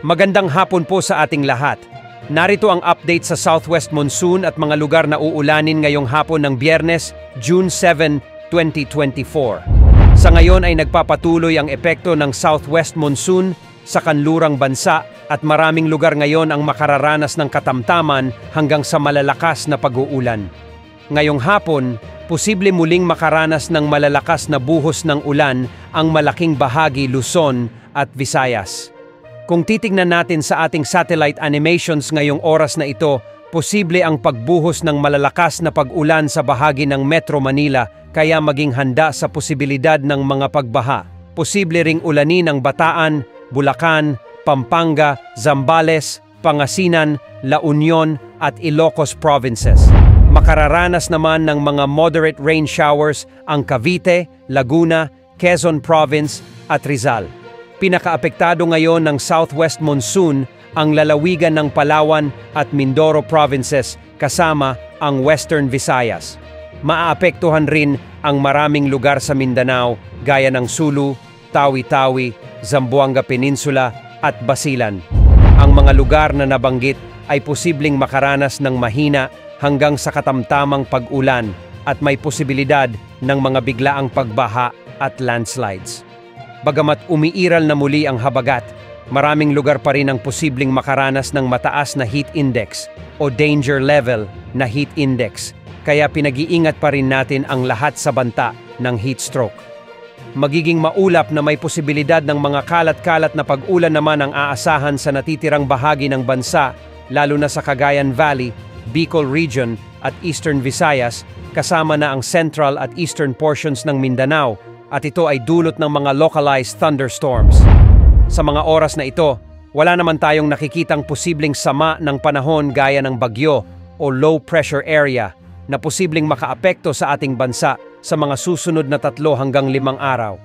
Magandang hapon po sa ating lahat. Narito ang update sa southwest monsoon at mga lugar na uulanin ngayong hapon ng Biyernes, June 7, 2024. Sa ngayon ay nagpapatuloy ang epekto ng southwest monsoon sa kanlurang bansa at maraming lugar ngayon ang makararanas ng katamtaman hanggang sa malalakas na pag-uulan. Ngayong hapon, posible muling makaranas ng malalakas na buhos ng ulan ang malaking bahagi Luzon at Visayas. Kung titingnan natin sa ating satellite animations ngayong oras na ito, posible ang pagbuhos ng malalakas na pag-ulan sa bahagi ng Metro Manila kaya maging handa sa posibilidad ng mga pagbaha. Posible ring ulanin ang Bataan, Bulacan, Pampanga, Zambales, Pangasinan, La Union at Ilocos provinces. Makararanas naman ng mga moderate rain showers ang Cavite, Laguna, Quezon Province at Rizal. Pinakaapektado ngayon ng southwest monsoon ang lalawigan ng Palawan at Mindoro provinces kasama ang Western Visayas. Maaapektuhan rin ang maraming lugar sa Mindanao gaya ng Sulu, Tawi-Tawi, Zamboanga Peninsula at Basilan. Ang mga lugar na nabanggit ay posibleng makaranas ng mahina hanggang sa katamtamang pag-ulan at may posibilidad ng mga biglaang pagbaha at landslides. Bagamat umiiral na muli ang habagat, maraming lugar pa rin ang posibleng makaranas ng mataas na heat index o danger level na heat index, kaya pinag-iingat pa rin natin ang lahat sa banta ng heat stroke. Magiging maulap na may posibilidad ng mga kalat-kalat na pag-ulan naman ang aasahan sa natitirang bahagi ng bansa, lalo na sa Cagayan Valley, Bicol Region at Eastern Visayas, kasama na ang central at eastern portions ng Mindanao, at ito ay dulot ng mga localized thunderstorms. Sa mga oras na ito, wala naman tayong nakikitang posibleng sama ng panahon gaya ng bagyo o low pressure area na posibleng makaapekto sa ating bansa sa mga susunod na 3 hanggang 5 araw.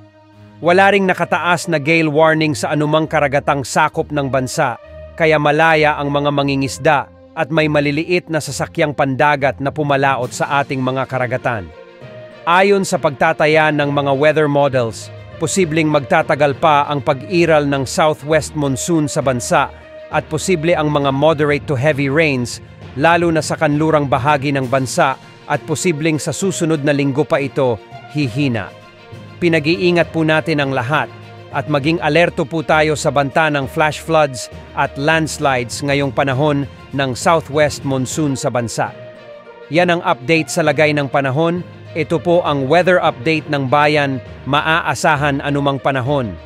Wala ring nakataas na gale warning sa anumang karagatang sakop ng bansa, kaya malaya ang mga mangingisda at may maliliit na sasakyang pandagat na pumalaot sa ating mga karagatan. Ayon sa pagtataya ng mga weather models, posibleng magtatagal pa ang pag-iral ng southwest monsoon sa bansa at posible ang mga moderate to heavy rains lalo na sa kanlurang bahagi ng bansa at posibleng sa susunod na linggo pa ito hihina. Pinag-iingat po natin ang lahat at maging alerto po tayo sa banta ng flash floods at landslides ngayong panahon ng southwest monsoon sa bansa. Yan ang update sa lagay ng panahon. Ito po ang weather update ng bayan, maaasahan anumang panahon.